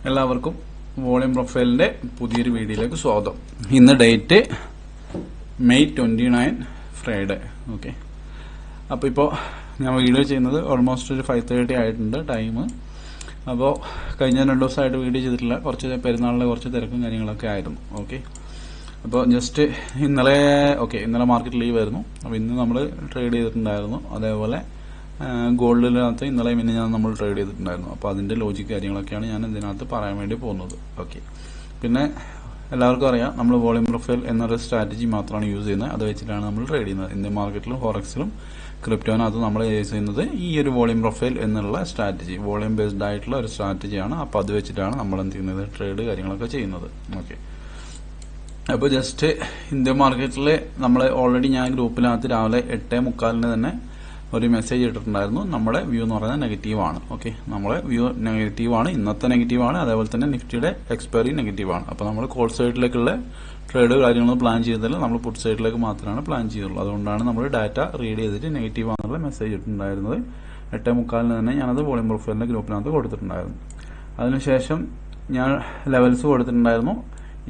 എല്ലാവർക്കും വോളിയം പ്രൊഫൈലിന്റെ പുതിയൊരു വീഡിയോയിലേക്ക് സ്വാഗതം. ഇന്ന് ഡേറ്റ് മെയ് 29 ഫ്രൈഡേ. ഓക്കെ, അപ്പോൾ ഇപ്പോൾ ഞാൻ വീഡിയോ ചെയ്യുന്നത് ഓൾമോസ്റ്റ് ഒരു 5:30 ആയിട്ടുണ്ട് ടൈം. അപ്പോൾ കഴിഞ്ഞ 2 ദിവസമായിട്ട് വീഡിയോ ചെയ്തിട്ടില്ല, കുറച്ച് പെരുന്നാളിലെ കുറച്ച് തിരക്കും കാര്യങ്ങളൊക്കെ ആയിരുന്നു. ഓക്കെ, അപ്പോൾ ജസ്റ്റ് ഇന്നലെ മാർക്കറ്റ് ലീവ് ആയിരുന്നു. അപ്പോൾ ഇന്ന് നമ്മൾ ട്രേഡ് ചെയ്തിട്ടുണ്ടായിരുന്നു. അതേപോലെ ഗോൾഡിനകത്ത് ഇന്നലെ ഞാൻ നമ്മൾ ട്രേഡ് ചെയ്തിട്ടുണ്ടായിരുന്നു. അപ്പോൾ അതിന്റെ ലോജിക് കാര്യങ്ങളൊക്കെയാണ് ഞാൻ ഇതിനകത്ത് പറയാൻ വേണ്ടി പോകുന്നത്. ഓക്കെ, പിന്നെ എല്ലാവർക്കും അറിയാം നമ്മൾ വോളിയം പ്രൊഫൈൽ എന്നൊരു സ്ട്രാറ്റജി മാത്രമാണ് യൂസ് ചെയ്യുന്നത്. അത് വെച്ചിട്ടാണ് നമ്മൾ ട്രേഡ് ചെയ്യുന്നത്. ഇന്ത്യൻ മാർക്കറ്റിലും ഫോറക്സിലും ക്രിപ്റ്റോനകത്ത് നമ്മൾ യൂസ് ചെയ്യുന്നത് ഈ ഒരു വോളിയം പ്രൊഫൈൽ എന്നുള്ള സ്ട്രാറ്റജി, വോളിയം ബേസ്ഡ് ആയിട്ടുള്ള ഒരു സ്ട്രാറ്റജിയാണ്. അപ്പോൾ അത് വെച്ചിട്ടാണ് നമ്മൾ എന്ത് ചെയ്യുന്നത്, ട്രേഡ് കാര്യങ്ങളൊക്കെ ചെയ്യുന്നത്. ഓക്കെ, അപ്പോൾ ജസ്റ്റ് ഇന്ത്യൻ മാർക്കറ്റിൽ നമ്മൾ ഓൾറെഡി ഞാൻ ഗ്രൂപ്പിനകത്ത് രാവിലെ 8:45 തന്നെ ഒരു മെസ്സേജ് ഇട്ടിട്ടുണ്ടായിരുന്നു. നമ്മുടെ വ്യൂ എന്ന് പറയുന്നത് നെഗറ്റീവാണ്. ഓക്കെ, നമ്മുടെ വ്യൂ നെഗറ്റീവാണ്, ഇന്നത്തെ നെഗറ്റീവാണ്. അതേപോലെ തന്നെ നിഫ്റ്റിയുടെ എക്സ്പയറി നെഗറ്റീവാണ്. അപ്പോൾ നമ്മൾ കോൾ സൈഡിലേക്കുള്ള ട്രേഡ് കാര്യങ്ങൾ പ്ലാൻ ചെയ്തതിൽ നമ്മൾ പുട്ട് സൈഡിലേക്ക് മാത്രമാണ് പ്ലാൻ ചെയ്തുള്ളൂ. അതുകൊണ്ടാണ് നമ്മൾ ഡാറ്റ റീഡ് ചെയ്തിട്ട് നെഗറ്റീവ് ആണെന്നുള്ള മെസ്സേജ് ഇട്ടിട്ടുണ്ടായിരുന്നത്. 8:45 തന്നെ ഞാനത് വോളിയം പ്രൊഫൈലിന്റെ ഗ്രൂപ്പിനകത്ത് കൊടുത്തിട്ടുണ്ടായിരുന്നു. അതിനുശേഷം ഞാൻ ലെവൽസ് കൊടുത്തിട്ടുണ്ടായിരുന്നു.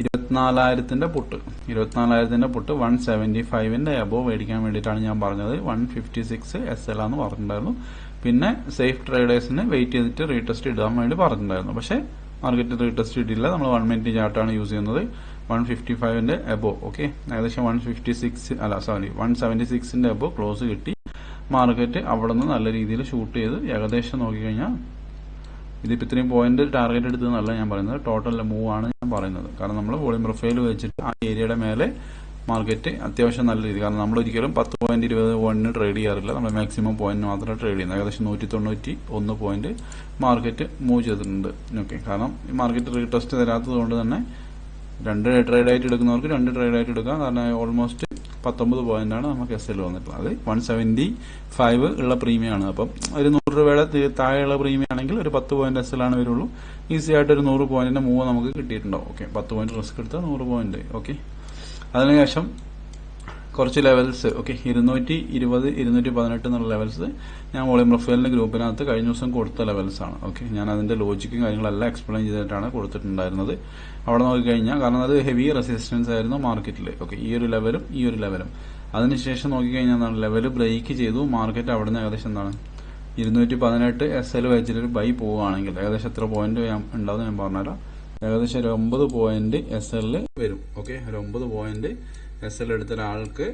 24,000 പുട്ട് 175ന്റെ അബോവ് മേടിക്കാൻ വേണ്ടിയിട്ടാണ് ഞാൻ പറഞ്ഞത്. 156 SL ആണെന്ന് പറഞ്ഞിട്ടുണ്ടായിരുന്നു. പിന്നെ സേഫ് ട്രേഡേഴ്സിന് വെയിറ്റ് ചെയ്തിട്ട് റീടെസ്റ്റ് ഇടാൻ വേണ്ടി പറഞ്ഞിട്ടുണ്ടായിരുന്നു. പക്ഷേ മാർക്കറ്റ് റീടെസ്റ്റ് ഇട്ടില്ല. നമ്മൾ 1 മിനിറ്റ് ചാർട്ടാണ് യൂസ് ചെയ്യുന്നത്. 155ന്റെ അബോവ്. ഓക്കെ, ഏകദേശം 176ന്റെ അബോവ് ക്ലോസ് കിട്ടി. മാർക്കറ്റ് അവിടെ നിന്ന് നല്ല രീതിയിൽ ഷൂട്ട് ചെയ്ത് ഏകദേശം നോക്കിക്കഴിഞ്ഞാൽ ഇതിപ്പോൾ ഇത്രയും പോയിന്റ് ടാർഗറ്റ് എടുത്തതെന്നല്ല ഞാൻ പറയുന്നത്, ടോട്ടൽ മൂവ് ആണ് ഞാൻ പറയുന്നത്. കാരണം നമ്മൾ വോളിയം പ്രൊഫൈൽ വെച്ചിട്ട് ആ ഏരിയയുടെ മേലെ മാർക്കറ്റ് അത്യാവശ്യം നല്ല രീതി, കാരണം നമ്മൾ ഒരിക്കലും 10 പോയിന്റ് 20 പോയിന്റിന് ട്രേഡ് ചെയ്യാറില്ല. നമ്മൾ മാക്സിമം പോയിന്റ് മാത്രമേ ട്രേഡ് ചെയ്യുന്നത്. ഏകദേശം 191 പോയിന്റ് മാർക്കറ്റ് മൂവ് ചെയ്തിട്ടുണ്ട്. ഓക്കെ, കാരണം ഈ മാർക്കറ്റ് റീടെസ്റ്റ് തരാത്തത് കൊണ്ട് തന്നെ 2 ട്രേഡ് ആയിട്ട് എടുക്കുന്നവർക്ക് 2 ട്രേഡ് ആയിട്ട് എടുക്കാം. കാരണം ഓൾമോസ്റ്റ് 19 പോയിന്റാണ് നമുക്ക് SL വന്നിട്ടുള്ളത്. അത് 175 ഉള്ള പ്രീമിയം ആണ്. അപ്പം ഒരു 100 രൂപയുടെ താഴെയുള്ള പ്രീമിയം ആണെങ്കിൽ ഒരു 10 പോയിന്റ് SL ആണ് വരുള്ളൂ. ഈസി ആയിട്ട് ഒരു 100 പോയിന്റിന്റെ മൂവ് നമുക്ക് കിട്ടിയിട്ടുണ്ടാവും. ഓക്കെ, 10 പോയിന്റ് റിസ്ക് എടുത്താൽ 100 പോയിന്റ്. ഓക്കെ, അതിനുശേഷം കുറച്ച് ലെവൽസ്, ഓക്കെ, 220, 218 എന്നുള്ള ലെവൽസ് ഞാൻ വോളിയം പ്രൊഫൈലിന്റെ ഗ്രൂപ്പിനകത്ത് കഴിഞ്ഞ ദിവസം കൊടുത്ത ലെവൽസ് ആണ്. ഓക്കെ, ഞാൻ അതിന്റെ ലോജിക്കും കാര്യങ്ങളെല്ലാം എക്സ്പ്ലെയിൻ ചെയ്തിട്ടാണ് കൊടുത്തിട്ടുണ്ടായിരുന്നത്. അവിടെ നോക്കിക്കഴിഞ്ഞാൽ, കാരണം അത് ഹെവി റെസിസ്റ്റൻസ് ആയിരുന്നു മാർക്കറ്റിൽ. ഓക്കെ, ഈ ഒരു ലെവലും അതിനുശേഷം നോക്കിക്കഴിഞ്ഞാൽ എന്താണ്, ലെവൽ ബ്രേക്ക് ചെയ്തു. മാർക്കറ്റ് അവിടെ നിന്ന് ഏകദേശം എന്താണ് 218 SL വെച്ചിട്ടൊരു ബൈ പോവുകയാണെങ്കിൽ ഏകദേശം എത്ര പോയിന്റ് ഉണ്ടാവും ഞാൻ പറഞ്ഞുതരാം. ഏകദേശം ഒരു 9 പോയിന്റ് SL വരും. ഓക്കെ, ഒരു 9 പോയിന്റ് SL എടുത്ത ഒരാൾക്ക്,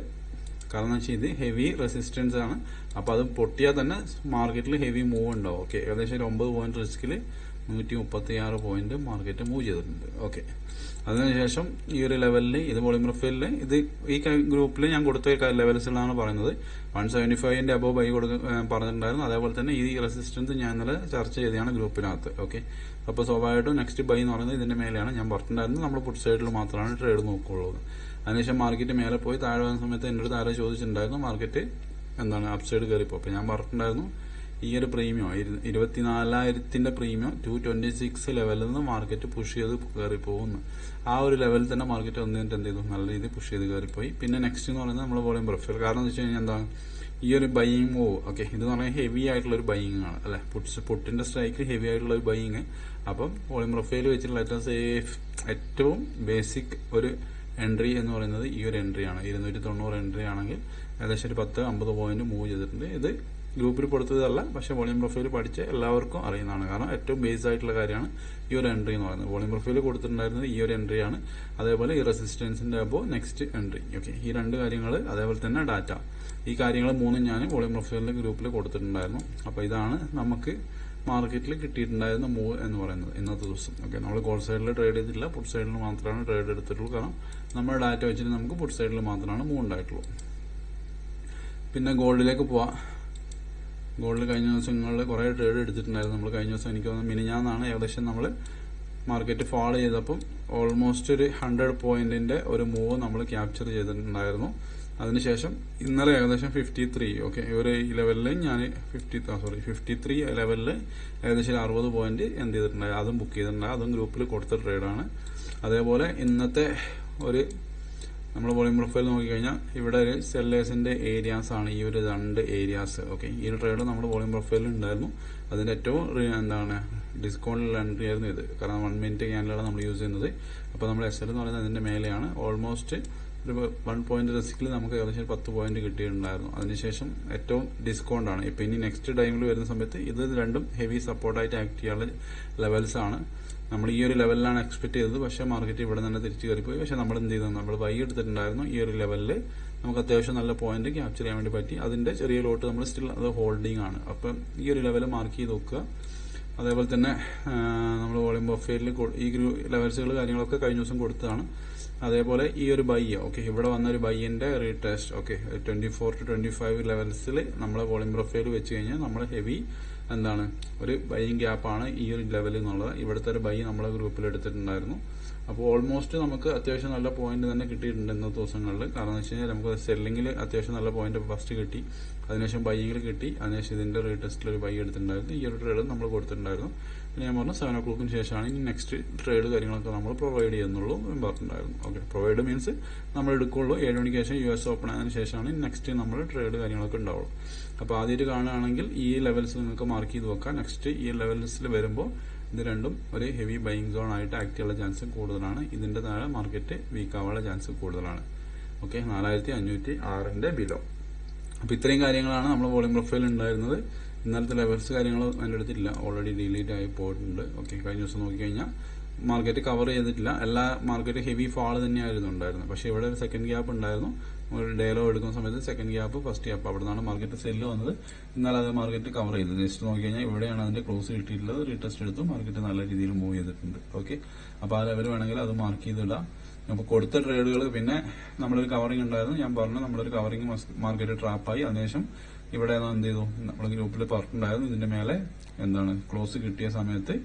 കാരണം വെച്ചാൽ ഇത് ഹെവി റെസിസ്റ്റൻസ് ആണ്. അപ്പൊ അത് പൊട്ടിയാൽ തന്നെ മാർക്കറ്റിൽ ഹെവി മൂവ് ഉണ്ടാവും. ഓക്കെ, ഏകദേശം ഒരു 9 പോയിന്റ് റിസ്കിൽ 136 പോയിന്റ് മാർക്കറ്റ് മൂവ് ചെയ്തിട്ടുണ്ട്. ഓക്കെ, അതിനുശേഷം ഈ ഒരു ലെവലിൽ ഇത് വോളിയം പ്രൊഫൈലിൽ ഇത് ഈ ഗ്രൂപ്പിൽ ഞാൻ കൊടുത്ത ലെവൽസിലാണ് പറയുന്നത്. 175ന്റെ അബോവ് ബൈ പറഞ്ഞിട്ടുണ്ടായിരുന്നു. അതേപോലെ തന്നെ ഈ റെസിസ്റ്റൻസ് ഞാൻ ഇന്നലെ ചർച്ച ചെയ്തതാണ് ഗ്രൂപ്പിനകത്ത്. ഓക്കെ, അപ്പോൾ സ്വാഭാവികമായിട്ടും നെക്സ്റ്റ് ബൈ എന്ന് പറയുന്നത് ഇതിന്റെ മേലെയാണ്. ഞാൻ പറഞ്ഞിട്ടുണ്ടായിരുന്നു നമ്മൾ പുട്ട് സൈഡിൽ മാത്രമാണ് ട്രേഡ് നോക്കുള്ളൂ. അതിനുശേഷം മാർക്കറ്റ് മേലെ പോയി താഴെ വന്ന സമയത്ത് എൻ്റെ അടുത്ത് ആരോ ചോദിച്ചിട്ടുണ്ടായിരുന്നു മാർക്കറ്റ് എന്താണ് അപ്സൈഡ് കയറിപ്പോ. അപ്പൊ ഞാൻ പറഞ്ഞിട്ടുണ്ടായിരുന്നു ഈ ഒരു പ്രീമിയം 24,000ന്റെ പ്രീമിയം 226 ലെവലിൽ നിന്ന് മാർക്കറ്റ് പുഷ് ചെയ്ത് കയറിപ്പോകുന്നു. ആ ഒരു ലെവലിൽ തന്നെ മാർക്കറ്റ് വന്നിട്ട് എന്ത് ചെയ്തു, നല്ല രീതിയിൽ പുഷ് ചെയ്ത് കയറിപ്പോയി. പിന്നെ നെക്സ്റ്റ് എന്ന് പറയുന്നത് നമ്മൾ വോളിയം പ്രൊഫൈൽ. കാരണം എന്ന് വെച്ച് കഴിഞ്ഞാൽ എന്താണ്, ഈ ഒരു ബൈയിങ് മൂവ്. ഓക്കെ, ഇത് എന്ന് പറഞ്ഞാൽ ഹെവി ആയിട്ടുള്ള ഒരു ബൈയിങ് ആണ് അല്ലെ, പുട്ടിന്റെ സ്ട്രൈക്ക് ഹെവി ആയിട്ടുള്ള ഒരു ബൈയിങ്. അപ്പം വോളിയം പ്രൊഫൈൽ വെച്ചിട്ടുള്ള ഏറ്റവും ബേസിക് ഒരു എൻട്രി എന്ന് പറയുന്നത് ഈ ഒരു എൻട്രി ആണ്. 290 എൻട്രി ആണെങ്കിൽ ഏകദേശം ഒരു 10-50 പോയിന്റ് മൂവ് ചെയ്തിട്ടുണ്ട്. ഇത് ഗ്രൂപ്പിൽ കൊടുത്തതല്ല, പക്ഷെ വോളിയം പ്രൊഫൈൽ പഠിച്ച എല്ലാവർക്കും അറിയുന്നതാണ്. കാരണം ഏറ്റവും ബേസ് ആയിട്ടുള്ള കാര്യമാണ് ഈ ഒരു എൻട്രി എന്ന് പറയുന്നത്. വോളിയം പ്രൊഫൈൽ കൊടുത്തിട്ടുണ്ടായിരുന്നത് ഈ ഒരു എൻട്രി ആണ്. അതേപോലെ ഈ റെസിസ്റ്റൻസിന്റെ അബോ നെക്സ്റ്റ് എൻട്രി. ഓക്കെ, ഈ 2 കാര്യങ്ങൾ, അതേപോലെ തന്നെ ഡാറ്റ, ഈ കാര്യങ്ങൾ 3 ഞാൻ വോളിയം പ്രൊഫൈലിന്റെ ഗ്രൂപ്പിൽ കൊടുത്തിട്ടുണ്ടായിരുന്നു. അപ്പൊ ഇതാണ് നമുക്ക് മാർക്കറ്റിൽ കിട്ടിയിട്ടുണ്ടായിരുന്ന മൂവ് എന്ന് പറയുന്നത് ഇന്നത്തെ ദിവസം. ഓക്കെ, നമ്മൾ കോൾ സൈഡിൽ ട്രേഡ് ചെയ്തിട്ടില്ല, പുട്ട് സൈഡിൽ മാത്രമാണ് ട്രേഡ് എടുത്തിട്ടുള്ളൂ. കാരണം നമ്മുടെ ഡാറ്റ വെച്ചിട്ട് നമുക്ക് പുട്ട് സൈഡിൽ മാത്രമാണ് മൂവ് ഉണ്ടായിട്ടുള്ളൂ. പിന്നെ ഗോൾഡിലേക്ക് പോവാം. ഗോൾഡിൽ കഴിഞ്ഞ ദിവസങ്ങളിൽ കുറെ ട്രേഡ് എടുത്തിട്ടുണ്ടായിരുന്നു നമ്മൾ. കഴിഞ്ഞ ദിവസം എനിക്ക് തോന്നുന്നു മിനിഞ്ഞാന്നാണ് ഏകദേശം നമ്മൾ മാർക്കറ്റ് ഫോളോ ചെയ്തപ്പം ഓൾമോസ്റ്റ് ഒരു 100 പോയിന്റിന്റെ ഒരു മൂവ് നമ്മൾ ക്യാപ്ചർ ചെയ്തിട്ടുണ്ടായിരുന്നു. അതിനുശേഷം ഇന്നലെ ഏകദേശം 53, ഓക്കെ, ഈ ഒരു ലെവലിൽ ഞാൻ 53 ലെവലിൽ ഏകദേശം 60 പോയിന്റ് എന്ത് ചെയ്തിട്ടുണ്ടായി, അതും ബുക്ക് ചെയ്തിട്ടുണ്ടായി. അതും ഗ്രൂപ്പിൽ കൊടുത്ത ട്രേഡാണ്. അതേപോലെ ഇന്നത്തെ ഒരു നമ്മൾ വോളിയം പ്രൊഫൈൽ നോക്കിക്കഴിഞ്ഞാൽ ഇവിടെ ഒരു സെല്ലേഴ്സിന്റെ ഏരിയാസ് ആണ് ഈ ഒരു 2 ഏരിയാസ്. ഓക്കെ, ഈ ഒരു ട്രേഡ് നമ്മുടെ വോളിയം പ്രൊഫൈലിൽ ഉണ്ടായിരുന്നു. അതിന്റെ ഏറ്റവും എന്താണ് ഡിസ്കൗണ്ടിലുള്ള എൻട്രി ആയിരുന്നു ഇത്. കാരണം 1 മിനിറ്റ് ക്യാൻഡിലാണ് നമ്മൾ യൂസ് ചെയ്യുന്നത്. അപ്പോൾ നമ്മൾ SL എന്ന് പറയുന്നത് അതിന്റെ മേലെയാണ്. ഓൾമോസ്റ്റ് ഒരു 1 പോയിന്റ് റിസ്കിൽ നമുക്ക് ഏകദേശം 10 പോയിന്റ് കിട്ടിയിട്ടുണ്ടായിരുന്നു. അതിനുശേഷം ഏറ്റവും ഡിസ്കൗണ്ട് ആണ്. ഇപ്പൊ ഇനി നെക്സ്റ്റ് ടൈമിൽ വരുന്ന സമയത്ത് ഇത് രണ്ടും ഹെവി സപ്പോർട്ടായിട്ട് ആക്ട് ചെയ്യാനുള്ള ലെവൽസ് ആണ്. നമ്മൾ ഈ ഒരു ലെവലിലാണ് എക്സ്പെക്ട് ചെയ്തത്. പക്ഷേ മാർക്കറ്റ് ഇവിടെ തന്നെ തിരിച്ചു കയറിപ്പോയി. പക്ഷെ നമ്മൾ എന്ത് ചെയ്തു, നമ്മൾ ബൈ എടുത്തിട്ടുണ്ടായിരുന്നു. ഈ ഒരു ലെവലിൽ നമുക്ക് അത്യാവശ്യം നല്ല പോയിന്റ് ക്യാപ്ചർ ചെയ്യാൻ വേണ്ടി പറ്റി. അതിന്റെ ചെറിയ ലോട്ട് നമ്മൾ സ്റ്റിൽ അത് ഹോൾഡിംഗ് ആണ്. അപ്പം ഈ ഒരു ലെവൽ മാർക്ക് ചെയ്ത് നോക്കുക. അതേപോലെ തന്നെ നമ്മൾ വോളിയം പ്രൊഫൈലിൽ ഈ ലെവൽസുകൾ കാര്യങ്ങളൊക്കെ കഴിഞ്ഞ ദിവസം കൊടുത്തതാണ്. അതേപോലെ ഈ ഒരു ബൈ ഓക്കെ, ഇവിടെ വന്ന ഒരു ബൈന്റെ റീടെസ്റ്റ് ഓക്കെ 24 to 25 ലെവൽസിൽ നമ്മളെ വോളിയം പ്രൊഫൈൽ വെച്ച് കഴിഞ്ഞാൽ നമ്മൾ ഹെവി എന്താണ് ഒരു ബൈയിങ് ഗ്യാപ്പാണ് ഈ ഒരു ലെവൽ എന്നുള്ളത്. ഇവിടുത്തെ ഒരു ബൈ നമ്മളെ ഗ്രൂപ്പിൽ എടുത്തിട്ടുണ്ടായിരുന്നു. അപ്പോൾ ഓൾമോസ്റ്റ് നമുക്ക് അത്യാവശ്യം നല്ല പോയിന്റ് തന്നെ കിട്ടിയിട്ടുണ്ട് ഇന്നത്തെ ദിവസങ്ങളിൽ. കാരണം എന്ന് വെച്ച് കഴിഞ്ഞാൽ നമുക്ക് സെല്ലിംഗിൽ അത്യാവശ്യം നല്ല പോയിന്റ് ഫസ്റ്റ് കിട്ടി, അതിനുശേഷം ബൈയിങ്ങിൽ കിട്ടി, അതിനുശേഷം ഇതിന്റെ റീടെസ്റ്റിൽ ഒരു ബൈ എടുത്തിട്ടുണ്ടായിരുന്നു. ഈ ഒരു ട്രേഡ് നമ്മൾ കൊടുത്തിട്ടുണ്ടായിരുന്നു. പിന്നെ ഞാൻ പറഞ്ഞു 7 o'clock ശേഷമാണ് ഇനി നെക്സ്റ്റ് ട്രേഡ് കാര്യങ്ങളൊക്കെ നമ്മൾ പ്രൊവൈഡ് ചെയ്യുന്നുള്ളൂ എന്ന് പറഞ്ഞിട്ടുണ്ടായിരുന്നു. ഓക്കെ, പ്രൊവൈഡ് മീൻസ് നമ്മൾ എടുക്കുള്ളൂ 7 മണിക്ക് ശേഷം US ഓപ്പൺ ആയതിനു ശേഷമാണ് നെക്സ്റ്റ് നമ്മൾ ട്രേഡ് കാര്യങ്ങളൊക്കെ ഉണ്ടാവുള്ളൂ. അപ്പോൾ ആദ്യമായിട്ട് കാണുകയാണെങ്കിൽ ഈ ലെവൽസ് നിങ്ങൾക്ക് മാർക്ക് ചെയ്ത് വെക്കാം. നെക്സ്റ്റ് ഈ ലെവൽസിൽ വരുമ്പോൾ ഇത് രണ്ടും ഒരു ഹെവി ബൈയിങ് സോൺ ആയിട്ട് ആക്ട് ചെയ്യാനുള്ള ചാൻസ് കൂടുതലാണ്. ഇതിന്റെ താഴെ മാർക്കറ്റ് വീക്ക് ആവാനുള്ള ചാൻസ് കൂടുതലാണ്. Okay, 4506 below. അപ്പൊ ഇത്രയും കാര്യങ്ങളാണ് നമ്മൾ വോളിയം പ്രൊഫൈൽ ഉണ്ടായിരുന്നത്. ഇന്നലത്തെ ലെവൽസ് കാര്യങ്ങൾ അതിൻ്റെ അടുത്തില്ല, ഓൾറെഡി ഡിലീറ്റ് ആയി പോയിട്ടുണ്ട്. ഓക്കെ, കഴിഞ്ഞ ദിവസം നോക്കിക്കഴിഞ്ഞാൽ മാർക്കറ്റ് കവർ ചെയ്തിട്ടില്ല. എല്ലാ മാർക്കറ്റ് ഹെവി ഫാൾ തന്നെയായിരുന്നു ഉണ്ടായിരുന്നത്. പക്ഷെ ഇവിടെ ഒരു സെക്കൻഡ് ഗ്യാപ്പ് ഉണ്ടായിരുന്നു. ഒരു ഡേലോ എടുക്കുന്ന സമയത്ത് സെക്കൻഡ് ഗ്യാപ്പ്, ഫസ്റ്റ് ഗ്യാപ്പ്, അവിടെ നിന്നാണ് മാർക്കറ്റ് സെല്ല് വന്നത്. എന്നാൽ അത് മാർക്കറ്റ് കവർ ചെയ്തത്. ജസ്റ്റ് നോക്കിക്കഴിഞ്ഞാൽ ഇവിടെയാണ് അതിന്റെ ക്ലോസ് കിട്ടിയിട്ടുള്ളത്. റീടെസ്റ്റ് എടുത്തു, മാർക്കറ്റ് നല്ല രീതിയിൽ മൂവ് ചെയ്തിട്ടുണ്ട്. ഓക്കെ, അപ്പോൾ ആ ലെവൽ വേണമെങ്കിൽ അത് മാർക്ക് ചെയ്തിടാം. അപ്പോൾ കൊടുത്ത ട്രേഡുകൾ പിന്നെ നമ്മളൊരു കവറിംഗ് ഉണ്ടായിരുന്നു. ഞാൻ പറഞ്ഞു നമ്മളൊരു കവറിംഗ് മാർക്കറ്റ് ട്രാപ്പായി. അതിനുശേഷം ഇവിടെ എന്ത് ചെയ്തു, നമ്മുടെ ഗ്രൂപ്പിൽ പറഞ്ഞിട്ടുണ്ടായിരുന്നു ഇതിന്റെ മേലെ എന്താണ് ക്ലോസ് കിട്ടിയ സമയത്ത്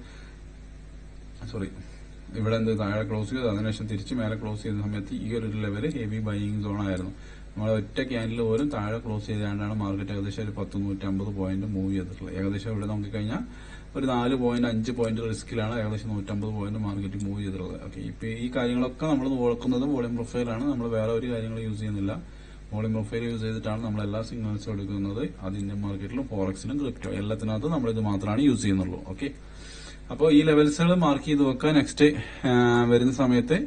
ഇവിടെ എന്ത് താഴെ ക്ലോസ് ചെയ്തു, അതിനുശേഷം തിരിച്ച് മേലെ ക്ലോസ് ചെയ്ത സമയത്ത് ഈ ഒരു ലെവൽ ഹെവി ബൈയിങ് സോൺ ആയിരുന്നു. നമ്മൾ ഒറ്റ ക്യാൻഡിൽ പോലും താഴെ ക്ലോസ് ചെയ്താണ്ടാണ് മാർക്കറ്റ് ഏകദേശം ഒരു 150 പോയിന്റ് മൂവ് ചെയ്തിട്ടുള്ളത്. ഏകദേശം ഇവിടെ നോക്കിക്കഴിഞ്ഞാൽ ഒരു 4 പോയിന്റ് 5 പോയിന്റ് റിസ്കിലാണ് ഏകദേശം 150 പോയിന്റ് മാർക്കറ്റ് മൂവ് ചെയ്തിട്ടുള്ളത്. ഓക്കെ, ഇപ്പൊ ഈ കാര്യങ്ങളൊക്കെ നമ്മൾ നോക്കുന്നതും വോളിയം പ്രൊഫൈലാണ്. നമ്മൾ വേറെ ഒരു കാര്യങ്ങൾ യൂസ് ചെയ്യുന്നില്ല. വോളിയം പ്രൊഫൈൽ യൂസ് ചെയ്തിട്ടാണ് നമ്മൾ എല്ലാ സിഗ്നൽസും എടുക്കുന്നത്. അത് ഇന്ത്യൻ മാർക്കറ്റിലും ഫോറക്സിലും ക്രിപ്റ്റോ എല്ലാത്തിനകത്തും നമ്മൾ ഇത് മാത്രമാണ് യൂസ് ചെയ്യുന്നുള്ളൂ. ഓക്കെ, അപ്പോൾ ഈ ലെവൽസുകൾ മാർക്ക് ചെയ്ത് വെക്കുക. നെക്സ്റ്റ് വരുന്ന സമയത്ത്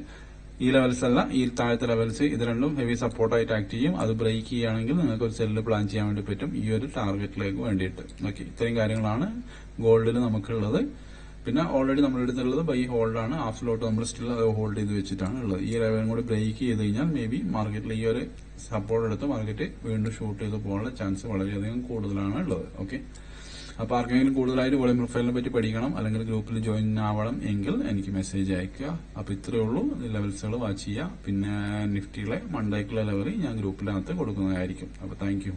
ഈ ലെവൽസ് അല്ല, ഈ താഴത്തെ ലെവൽസ് ഇത് രണ്ടും ഹെവി സപ്പോർട്ടായിട്ട് ആക്ട് ചെയ്യും. അത് ബ്രേക്ക് ചെയ്യുകയാണെങ്കിൽ നിങ്ങൾക്ക് ഒരു സെല്ല് പ്ലാൻ ചെയ്യാൻ വേണ്ടി പറ്റും ഈ ഒരു ടാർഗറ്റിലേക്ക് വേണ്ടിയിട്ട്. ഓക്കെ, ഇത്രയും കാര്യങ്ങളാണ് ഗോൾഡിൽ നമുക്കുള്ളത്. പിന്നെ ഓൾറെഡി നമ്മൾ എടുത്തുള്ളത് ബൈ ഹോൾഡാണ്. ഹാഫ് ലോട്ട് നമ്മൾ സ്റ്റിൽ ഹോൾഡ് ചെയ്ത് വെച്ചിട്ടാണ് ഉള്ളത്. ഈ ലെവലും കൂടി ബ്രേക്ക് ചെയ്ത് കഴിഞ്ഞാൽ മേ ബി മാർക്കറ്റിൽ ഈ ഒരു സപ്പോർട്ട് എടുത്ത് മാർക്കറ്റ് വീണ്ടും ഷൂട്ട് ചെയ്ത് പോകാനുള്ള ചാൻസ് വളരെയധികം കൂടുതലാണ് ഉള്ളത്. ഓക്കെ, അപ്പോൾ ആർക്കെങ്കിലും കൂടുതലായിട്ട് വോളിയം പ്രൊഫൈലിനെ പറ്റി പഠിക്കണം അല്ലെങ്കിൽ ഗ്രൂപ്പിൽ ജോയിൻ ആവണം എങ്കിൽ എനിക്ക് മെസ്സേജ് അയക്കുക. അപ്പോൾ ഇത്രയേ ഉള്ളൂ. ലെവൽസുകൾ വാച്ച് ചെയ്യുക. പിന്നെ നിഫ്റ്റിയിലെ മണ്ടേക്കുള്ള ലെവൽ ഞാൻ ഗ്രൂപ്പിനകത്ത് കൊടുക്കുന്നതായിരിക്കും. അപ്പോൾ താങ്ക് യു.